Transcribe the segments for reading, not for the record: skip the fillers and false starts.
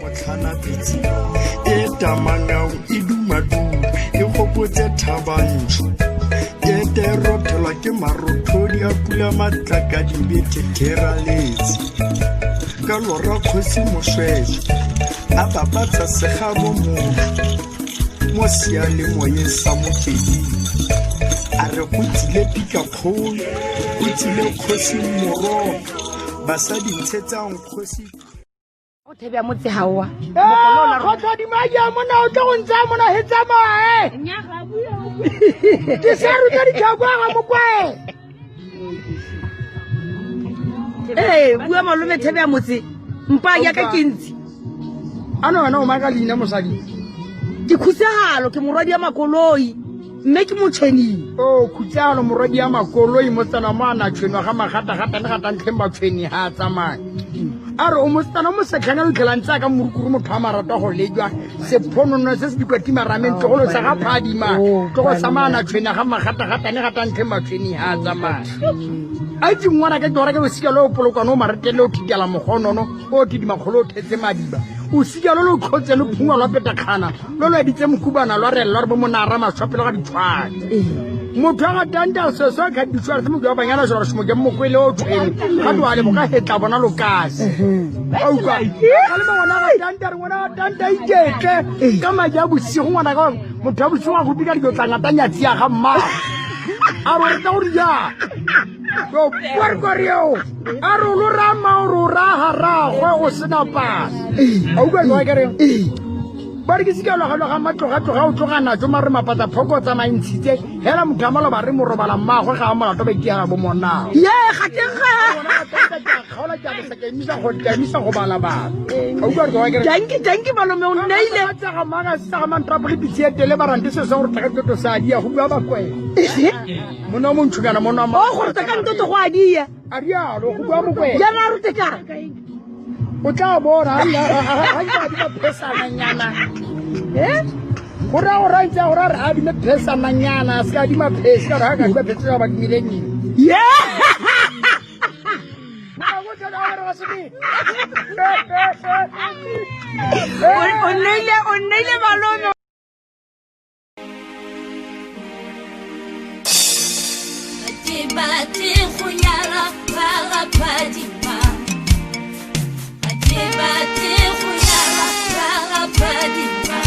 motlhana pitsi e tamangau e dumaduma e gopotse thabantsho e terothelwa ke marothodi a pula matlaka dibete theraletse ka lora kgosi moswele a bapatsa segabo mo sealemoyeng sa mopeding a re go tsile pikakgolo go tsile kgosi morogo basadi ntshetsang kgosi o thebya motse hawa go tlhodi maja mona o tlo go ntsha mona he tsamae nya ga buya ke sa ruta ditlhakwa ga mokwae bua malome thebya motse mpa ya ka kentsi ano wena o maka leina mosadi ke khusagalo ke morwadi ya makoloi mme ke motšheni o khutsalo morwadi ya makoloi mo tsana mo ana tšhwenwa ga magata-gata le gatantlheng batšhweni ga a tsamaya a re o motsana mo setlhanga le tlhelang tsa ka morukuru motho a marata go lejwa sephonono se se dikwatimarameng tlogolo sa ga phadima tlogo samana tšhwena ga magata-gata le gatantlheng batšhweni ga a tsamaya a itse ngwana ke tora ke o sika le o polokwane o maretele o thidela mogonono o tidimagolo o thetse madiba o sika lo lo tlhotse le phunga lwa petakgana lo lo editse mokubana lwa relela re bo monara maswapelo ga ditshwane motho a gatanta seso a kgaditshware se moke wa banyana jora semoke mmokwele o tshwene ga toale bo ka hetla bona lokase auka ga le ngwana a gatanta re ngwana a gatanta iketle ka madi a bosigo ngwana ka motho a bosigo a gopi ka dikotlangatanyatsi ya ga mmaga a re reta gore ja yo puercorio a re lo rama o ro raga ragwe o sena pasa auka ka kere ba re ke sikelwagaloga matlogatloga o tlogana jo mare mapata phoko o tsamaintshitse hela motho a malaba re mo robala mmagwe ga a molato ba ikeaga bo monao ye ga teng kgaola ke abesa ka emisa go bala batho tanki malome o nneile tsaga maga saga mantrapo le pitsi etele ba rante se se gore tlhaketoto sa adia go bua bakwena mona mo ntshukana mona o gore ta ka ntoto go adia a rialo go bua mokwena jana rute ka o tla bona ga di ba pesananyana gore a gore a itse gore a re a dime pesananyana a se ka dima pesi ka gore ga ka diba pesi ba dimileng o nneile malome Bati khuyala bala padima Bati khuyala bala padima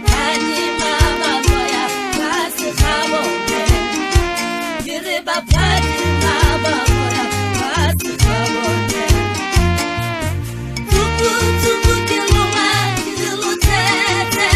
Padima baboya pasi khabo Gire ba padima baboya pasi khabo Tuku kiloma kilutete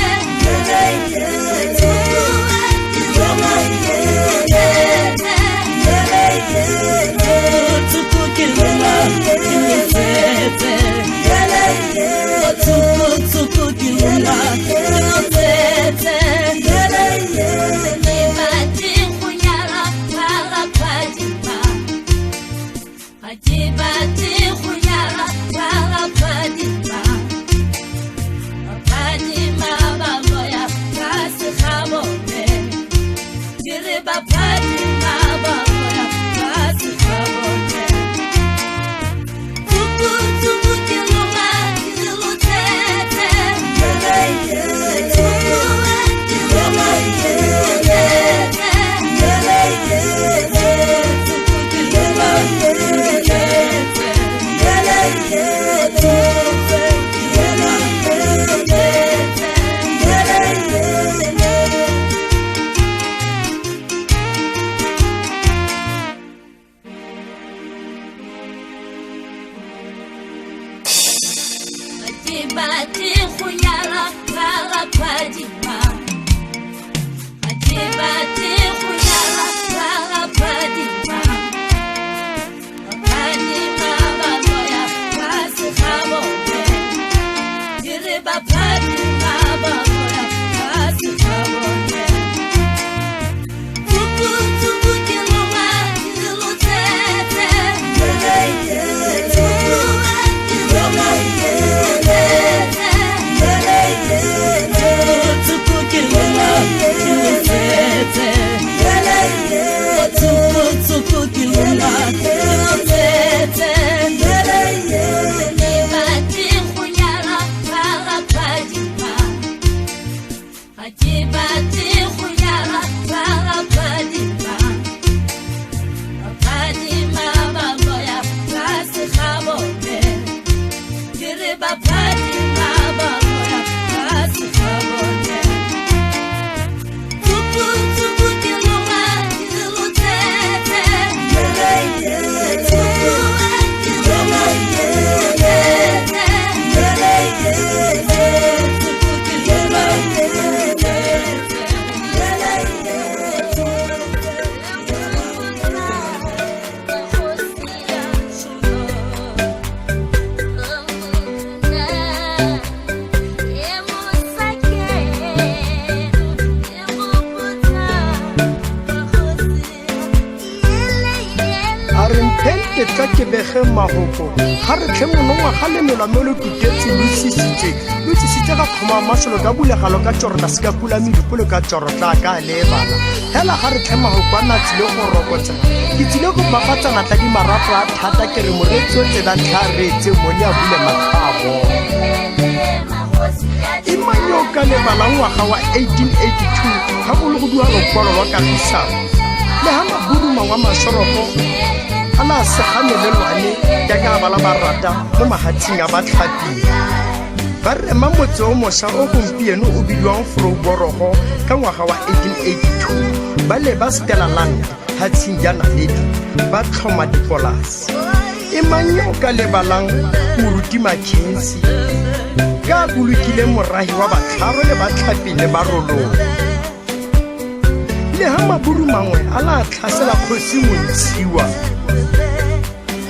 Bati khuyala bala padima Bati khuyala bala padima Padima baboya pasi khabo Gire ba padima baboya pasi khabo Tuku kiloma kilutete Tuku kiloma kilutete ke bege mahoko ga re tlhe monongwaga lemelwa me lo tutetse lo tsisitse ga kgoma masolo ka bulegalo ka tsorota se ka pula medipolo ka tsorotla ka lebana hela ga re tlhe mahoko a natsile go rokotsa ke tsile go bafatsana tla di marapo a thata ke re moretsi o tse dantlha reetse mone a bule matlhabo imanyo ka lebala ngwaga wa 1882 ga go le go dua lokwalo lwa kagisano le ha maburuma wa masoropo a na segamelelwane jaaka bala ba rata mo mahatsing a batlhapile ba rema motse o mošwa o gompieno o bidiwang Vryburg ka ngwaga wa 1882 ba le ba Stellaland hatshing ya Naledi ba tlhoma dipolase e manyo ka lebalang Moruti Mackenzie ka bolokile morahi wa batlharo le batlhapile ba rolong le ha maburu mangwe a la tlhasela kgosi Montshiwa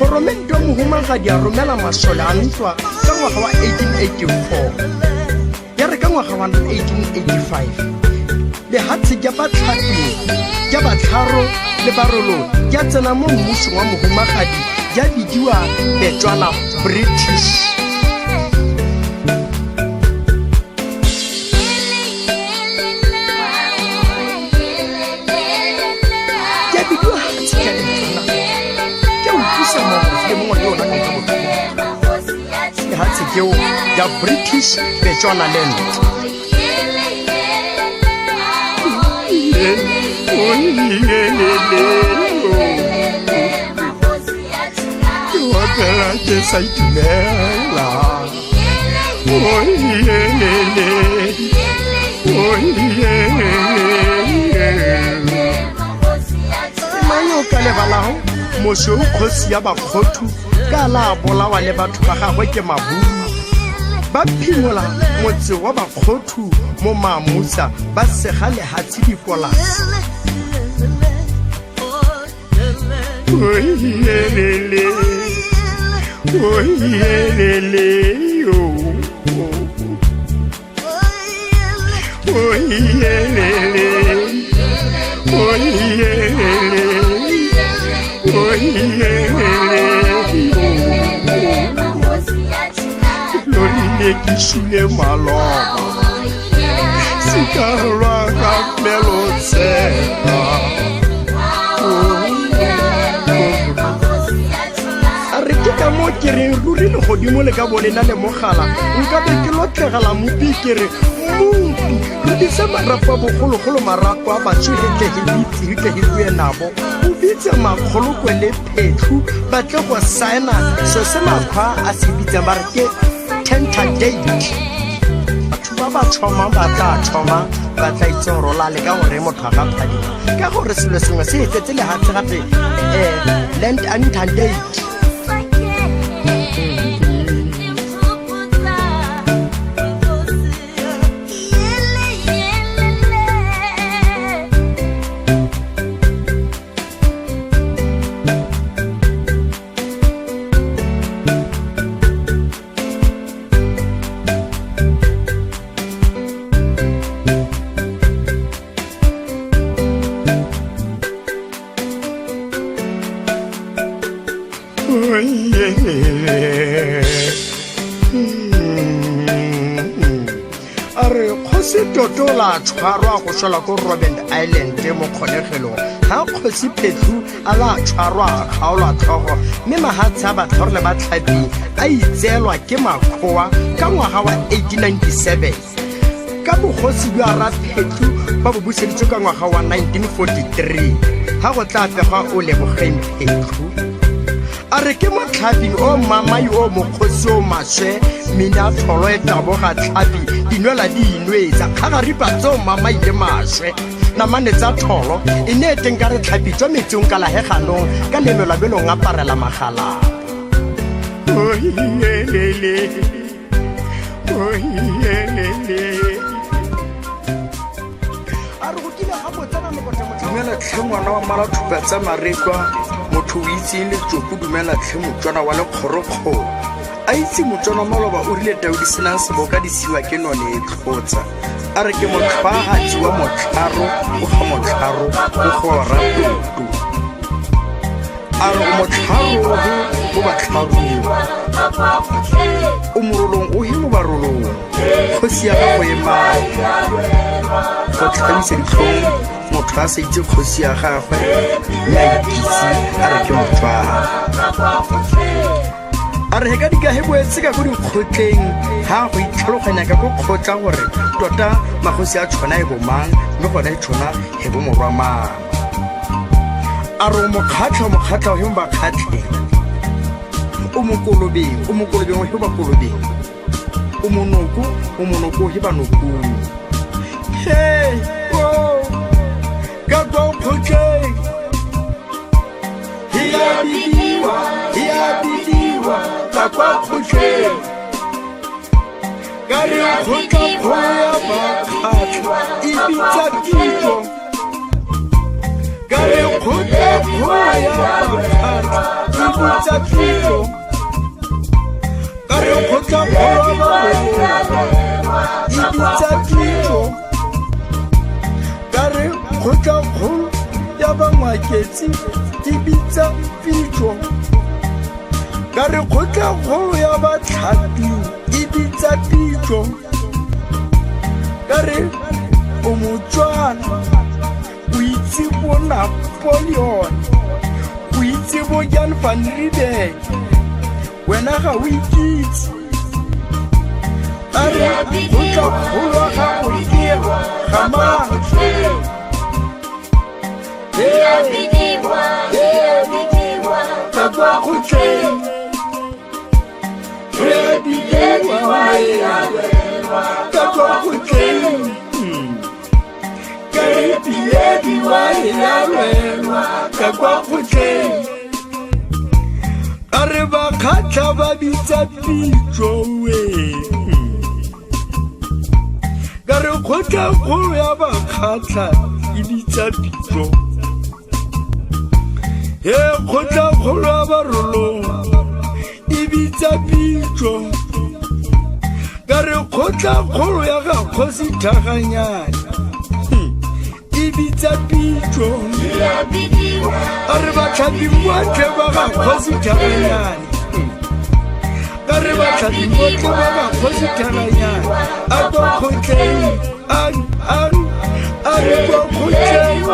Goromento mohumagadi a romela masole a ntwa ka ngwaga wa 1884 ya re ka ngwaga wa 1885 le hatse ja batlhapile ja batlharo le barolo ja tsena mo mmusong wa mohumagadi ja bidiwa Betswana British ya British Betswana land manyo ka lebalago mošo o kgosi ya bakgothu ka la bolawa le batho ba gagwe ke maburu ba phimola motse wa bakgothu mo Mamusa ba sega lehatsi dipolase ke shule maloba sikarwa ka melotsena are ke ka mo ke re ruri le godimo le ka bolena le mogala nka be ke lotlegala mopi ke re mopi re ditse marapo a bogologolo marapo a batswehetlehile bue nabo o bitse makgolokwe le phetlu ba tle go saena se se makgwa a se bitsa ba re ke Tenta date batho ba ba thoma ba tla itse go rola le ka gore motho a ga phadima ka gore selo sengwe se etsetse le hatse gape land and date la tshwarwa go sola ko Robben Island mo kgolegelong ha kgosi Phetlu a la tshwarwa kgaolwa tlhogo mme mahatsi a batlhoro le batlhapi a itseelwa ke makgowa ka ngwaga wa 1897 ka bogosi jwa ra Phetlu ba bo buseditswe ka ngwaga wa 1943 ha go tla pegwa o Lebogeng Phetlu a re ke motlhapi o mamai o mokgosi o maswe mina tlholo e taboga tlhapi dinwela di inwetsa kgagaripa tseo mamai le maswe namane tsa tlholo e ne teng ka re tlhapi tswa metsong ka laheganong ka lemelwa belong a parela magala a re go kile ga botsana dumela tlhe ngwana wa Malathupa tsa Marekwa motho o itse le tsoku dumela tlhe motswana wa lekgorokgoro a itse motswana maloba o rile Daudi senang seboka di siwa ke none e tlhotsa a re ke motlhwagatsi wa motlharo o ga motlharo o go raputu a re o motlharogo mo batlharong o morolong o he mo barolong kgosi ya gago e maatla go tlhabisa ditlhong motho a sa itse kgosi ya gagwe mme a ikitse a re ke motswala a re ka dikahe boetse ka go dikgotleng ga go itlhaloganya ka go kgotla gore tota magosi a tshwana e bomang mme gona e tshwana e bo morwa mang a re o mokgatlha o he mo bakgatlheng o mokolobeng o he bakolobeng o monoko o he banokong he ka kwa kgotleng ya bidiwa ka kwa kgotleng ka re kgotla kgolo ya bakgatlha e bitsa pitso ka re kgotla kgolo ya bakgatlha e bitsa pitso ka re kgotla kgolo ya bakgatlha e bitsa pitso ka re kgotla kgolo ya bangwaketsi e bitsa pitso ka re kgotla kgolo ya batlhapi e bitsa pitso ka re o motswana o itse bo Napoleon o itse bo Jan van Riebeeck wena ga o ikitse a re kgotla kgolo ya gago ke gamang ka kwa kgotleng ka kwa kgotleng ka re bilediwa ya lwelwa ka kwa kgotleng a re bakgatlha ba bitsa pitso we ka re kgotla kgolo ya bakgatlha e bitsa pitso he kgotla kgolo ya barolong e bitsa pitso ka re kgotla kgolo ya ga kgosi thaganyane e bitsa pitso a re batlhaping botlhe ba ga kgosi thaganyane ka re batlhaping botlhe ba ga kgosi thaganyane a kwa kgotleng a re kwa kgotleng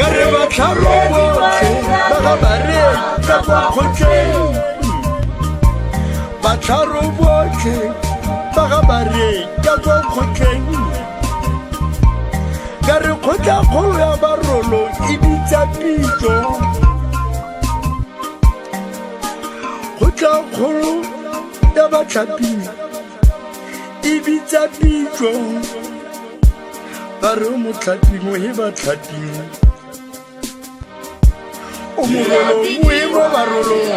ka re batlharo botlhe ba ga bareng ka kwa kgotleng batlharo botlhe ba ga bareng ka kwa kgotleng ka re kgotla kgolo ya barolo e bitsa pitso kgotla kgolo ya batlhaping e bitsa pitso ba re o motlhaping o he batlhaping o morolong o e mo barolong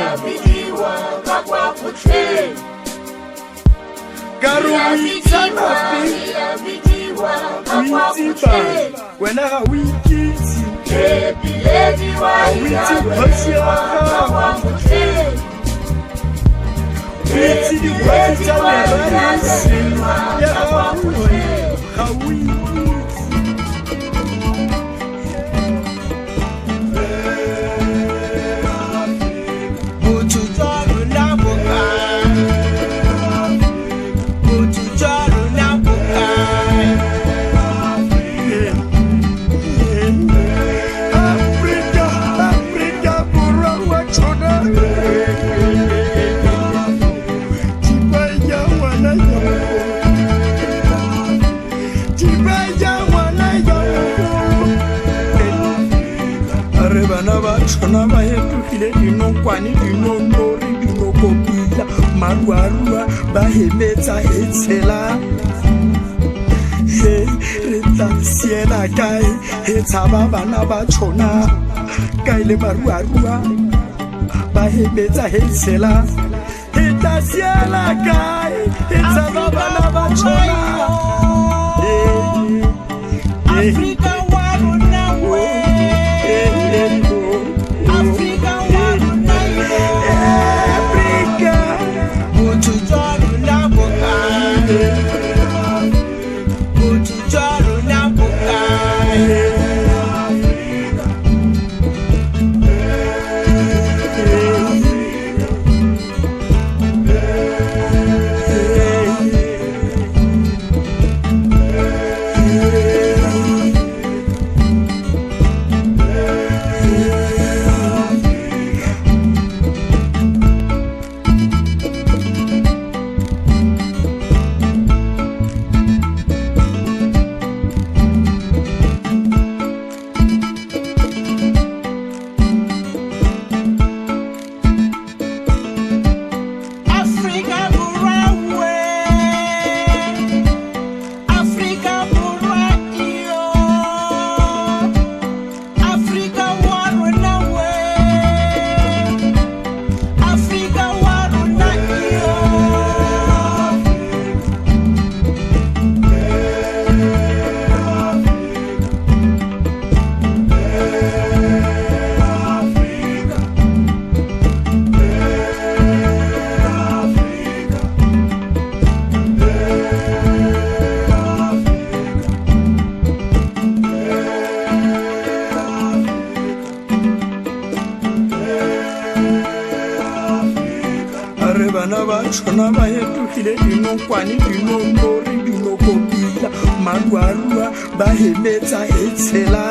ka re o itsanape o itsiba wena ga o ikitse ga o itse kgosi ya gago o itse dikgwedi tsa merarisi ya gago ga o ikitse tshwana ba hetogile dinokwane dinonori dinokopila maruarua ba hemetsa e tshela he re tla siela kae he tshaba bana ba tshona kae le maruarua ba hemetsa he tshela he tla siela kae he tshaba bana ba tshona Africa wa rona we Yeah. bana ba tshona ba hetogile dinokwane dinombore dinokopila magwarua ba hemetsa e tshela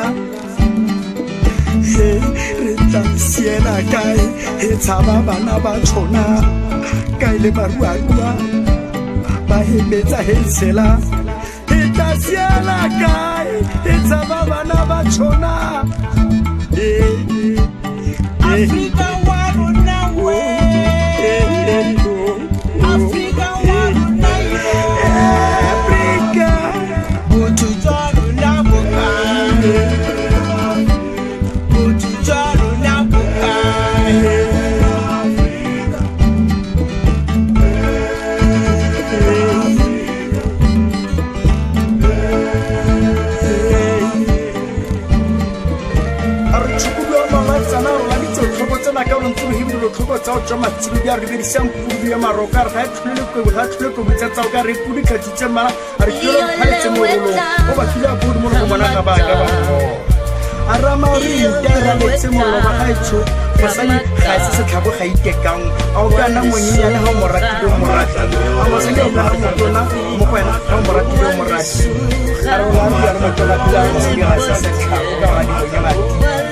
he re tla siela kae he tshaba bana ba tshona kae le baruarua ba hemetsa he tshela he tla siela kae he tshaba bana ba tshona Africa wa rona we Africa wa rona yo Africa Botho tsa rona bokae Botho tsa rona bokae tlhoko tsa o tswa matsilo di a re bedisang pudu ya maroka a re ga e tlhole lekwebo ga tlhole kwebotsa tsa o ka re pudi kgatsitse mala a re tlhole phaletse morolo o ba tlile a bodi mo go bona ga baka ba a rama o re iteraletse mollo ba gaetsho mosadi ga se setlhabo ga itekang a o ka nna monyenyane ga o moratile o morati a mosadi a nna ga motona mo go wena ga o moratile o morati a re ola re motona pila a mosadi ga se setlhabo ka ga dibonyana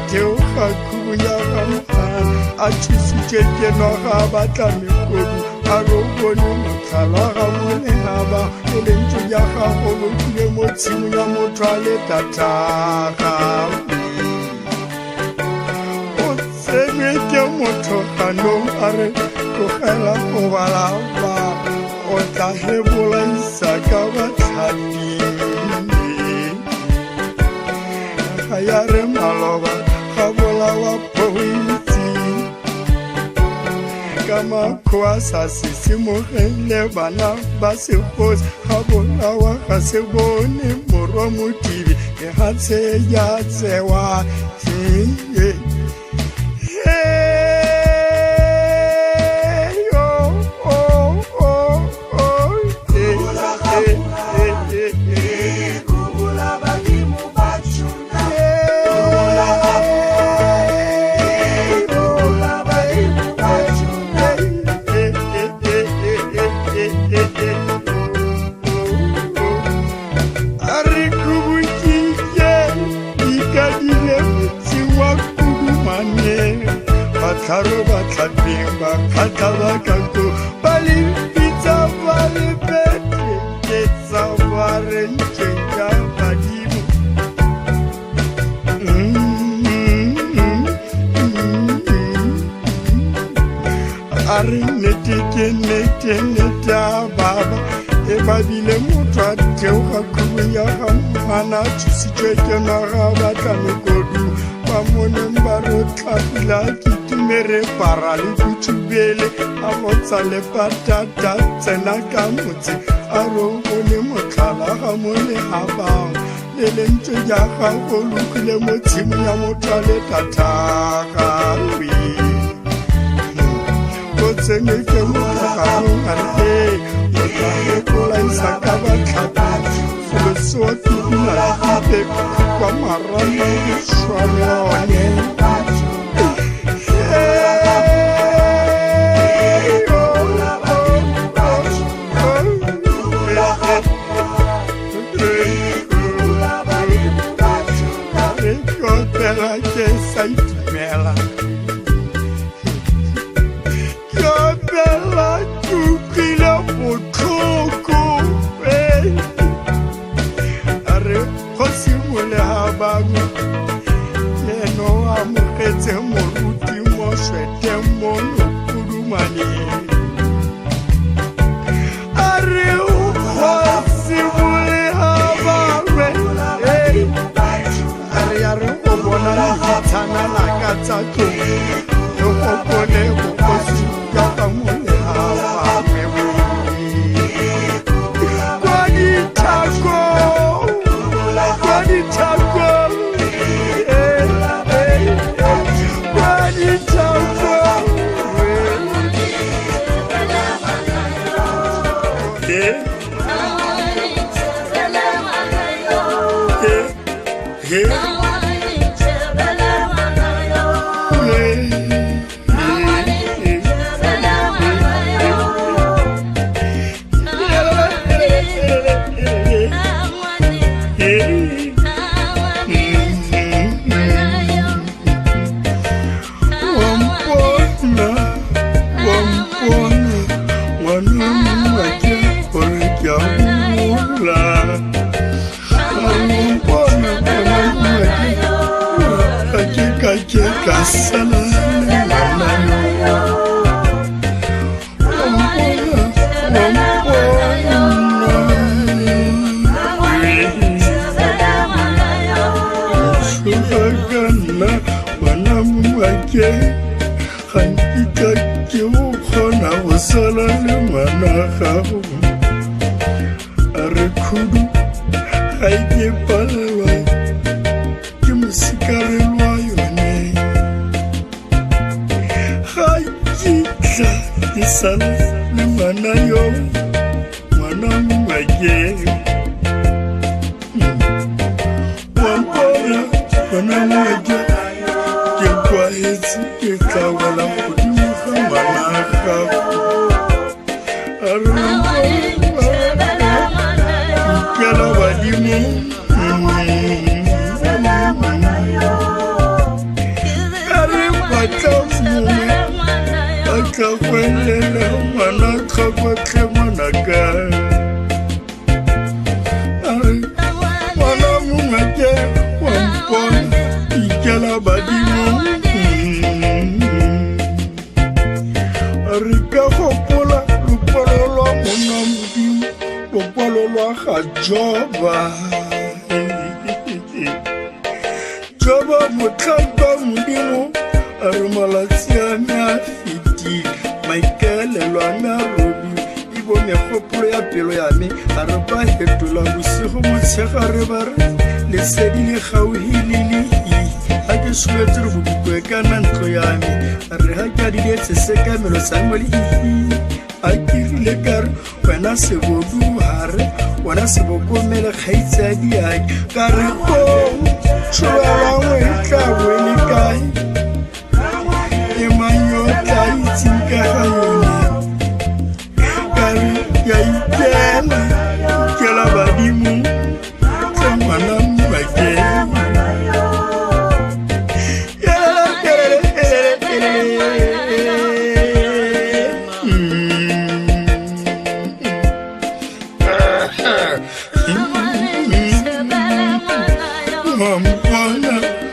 theoga khubu ya gamana a thusitše keno ga batla mekodu a re o bone motlhala ga molehaba e lentse ya gago lokile mo tshimo ya motho a le tataga o tsenwe ke motho ganong a re tlogela go balaba o tla hebolaisa ka batlhaping ga ya re maloba ga bolawa poitsi ka makgoa sa sesemogele bana ba segosi ga bolawa ga se bone morwa modibi e ga tsheya tsewa Batlharo ba tlhapeng ba kgatha ba kako ba le pitsa ba le pete ke tsa ba rentšeng ka badimo a re nnete ke nnete nnete a baba e babile motho a theoga khubu ya ga mmana a thusitšwe ke naga batla mekodu ba moneng ba re o tlhapila mere para le kutubele a botsa le patata tsena ka motse a ro bone motlhala ga mole habang le lentse ja ga go lokile mo tshimo ya motho le tataga wi go tsene ke mo ga go ante go tla go la isa ka ba tlhapa go so tuna ke kwa marama go shwalone que sa itumela ke bela tukile botlhoko a re kgosi molehaba yeno a mogetse moruti mo sweteng mo nokudumaneng a re kgosi molehaba a re go bona ditshana la ka tsa tlong le go bone go kosi ka ka mole ha me kwa ditako kwa ditako ikela badimo re ka gopola lokwalo lwa monna modimo lokwalo lwa ga Joba Joba motlhaka modimo a re malatsi a me a fetile maikaelelo a me a robile e bo megopolo ya pelo ya me a re ba fetola bosigo motshegare ba re lesedi le gauhile ga ke soletse re bodikwe kana ntlo ya me a re ga ke adiletse sekamelo sa mo le a kerile ka re wena seboduhare wena sebokomele kgaitsadi yake ka re ko tšholalangwe e tla boele kae e mang yo tla itseng ka ga yone ka re ke a ikela badimo tla ngwana mbakeng Mama,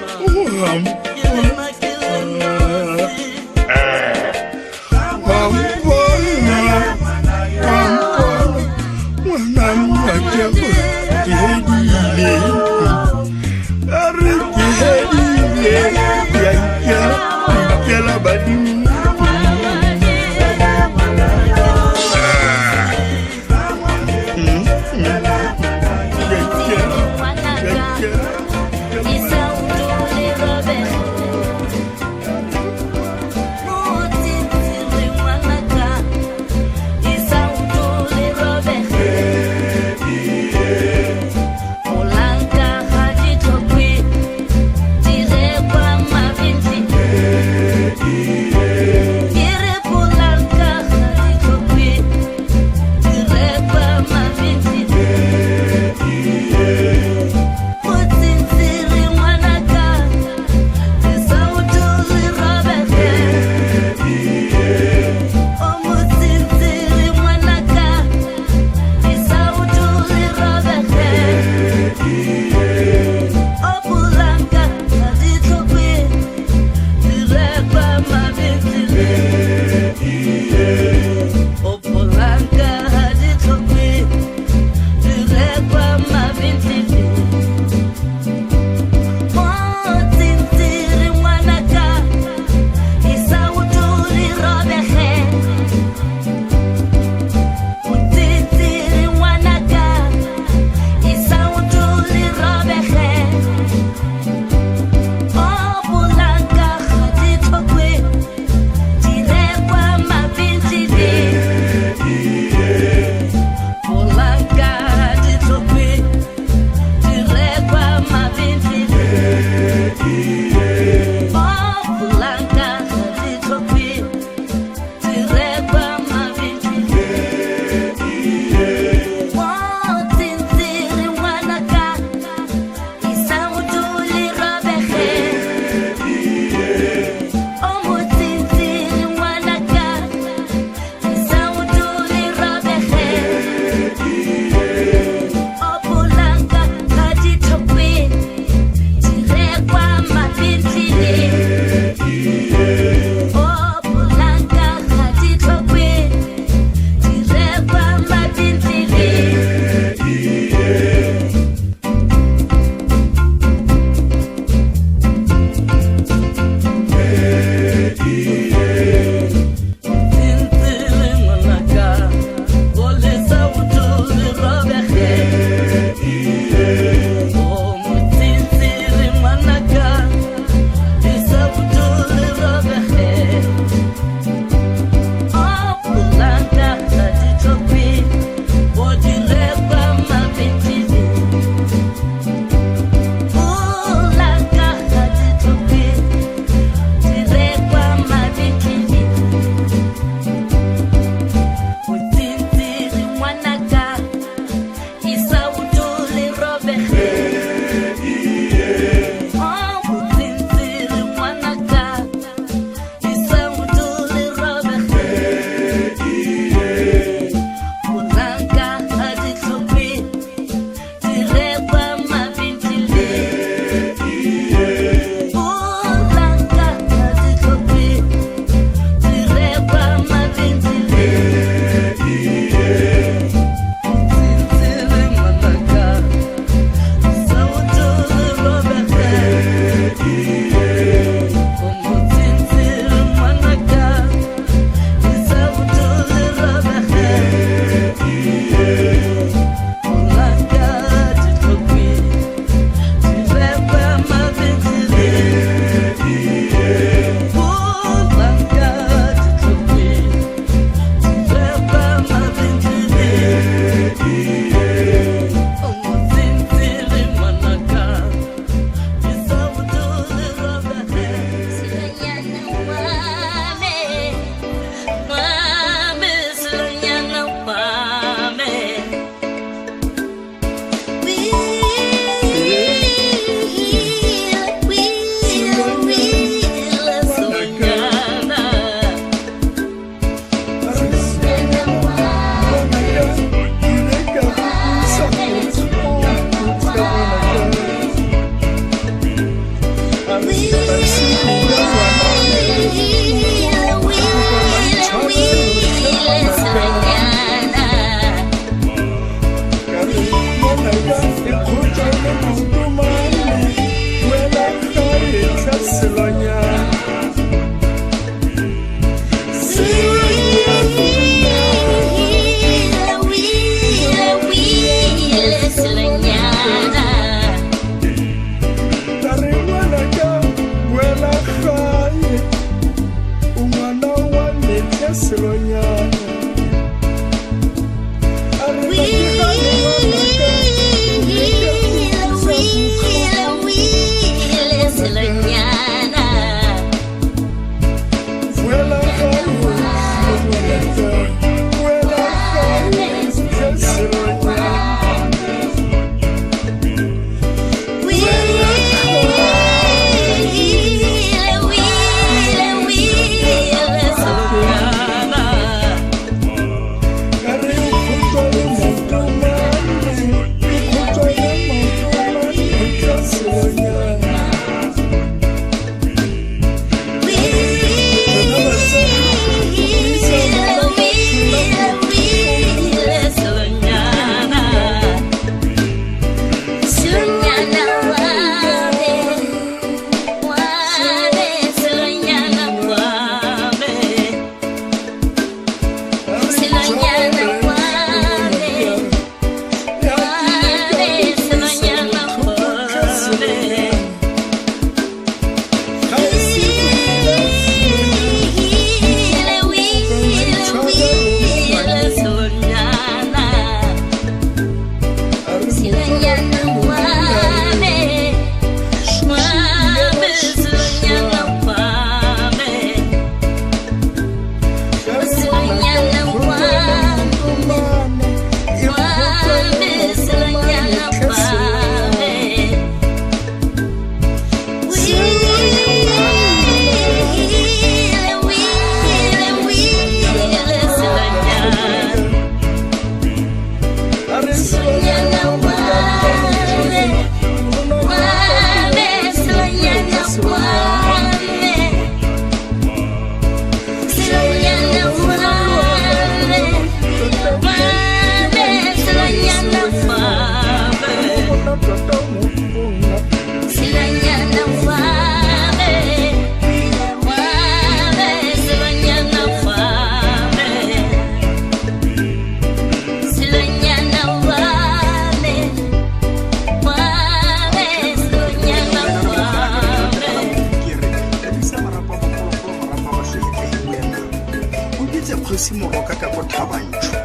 kgosi moroka ka go thabantsho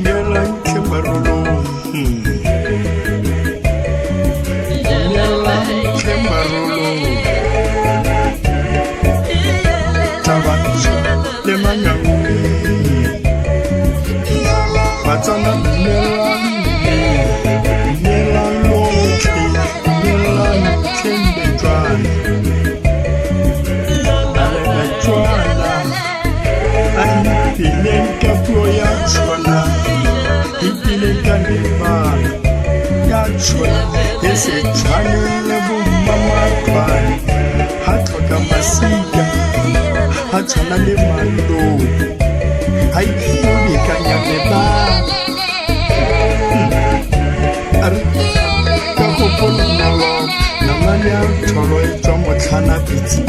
Nyelantle marolong Nyelantle marolong Thabantsho le manyago Batsana Ese tshwanele bommamatshwane ha tlhoka masika ha tshwana le malou ha iphobekanya mebala ka gopolonolo namane ya tholo e tswa motlhanapitsi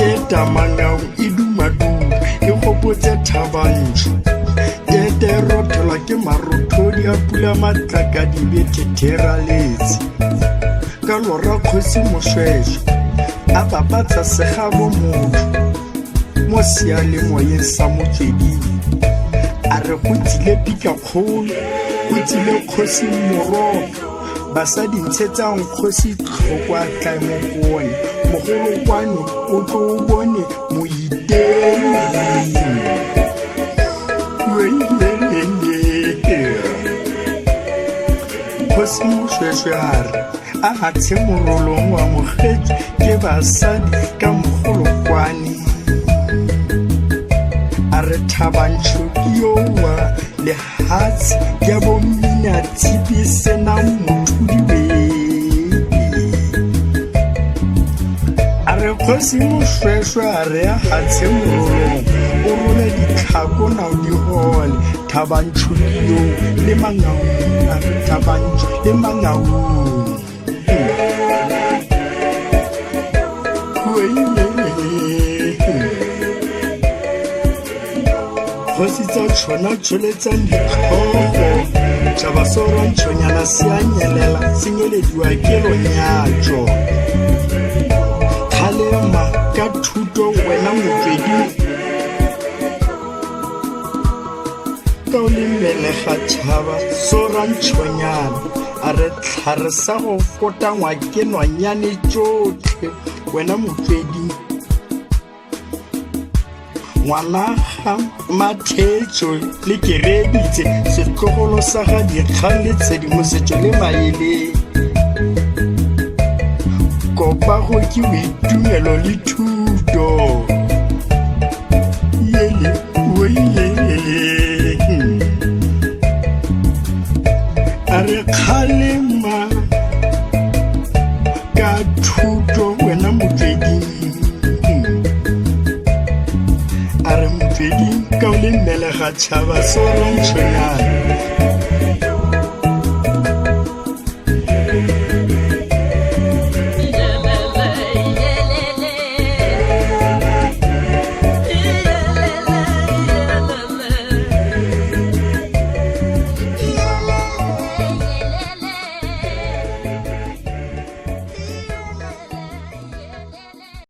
e tamanyao e dumaduma e gopotse thabantsho e rothelwa ke marothodi a pula matlakadi be thetheraletse ka lora kgosi moshweshwe a bapatsa segabo motho mo sealemoyeng sa motsweding a re go tsile pikakgolo go tsile kgosi moroka basadi ntshetsang kgosi tlhoko a tlae mo bone mogolokwane o tlo o bone moiteng Kgosi moshweshwe a re a hatshe morolong wa mokgetsi ke basadi ka mogolokwane a re thabantsho ke yowa lehatshe ya bommina tshipi senang mothudi bebe kgosi mošwešwe a re a gatshe morolong o role ditlhako nao di gole thabantšholio le mangaung a re thabantšho le mangaung kgosi tsa tšhona tšholetsang ditlhogo tšaba sorwantšhonyana se a nyelela se nyelediwa ke lonyatšo kgalema ka thuto wena motswedi ka o le melega tšhaba sorwantšhonyana a re tlhare sa go fotangwa ke nonyane tšotlhe wena motswedi ngwanaga mathetso le kereditse setlogolo sa ga dikgang le tshedimosetso le maeleng kopago ke boitumelo le thuto yele oyele a re kgalema ka thuto wena motsweding a re motsweding ka o le mmelega tšhaba sorwantšhonyana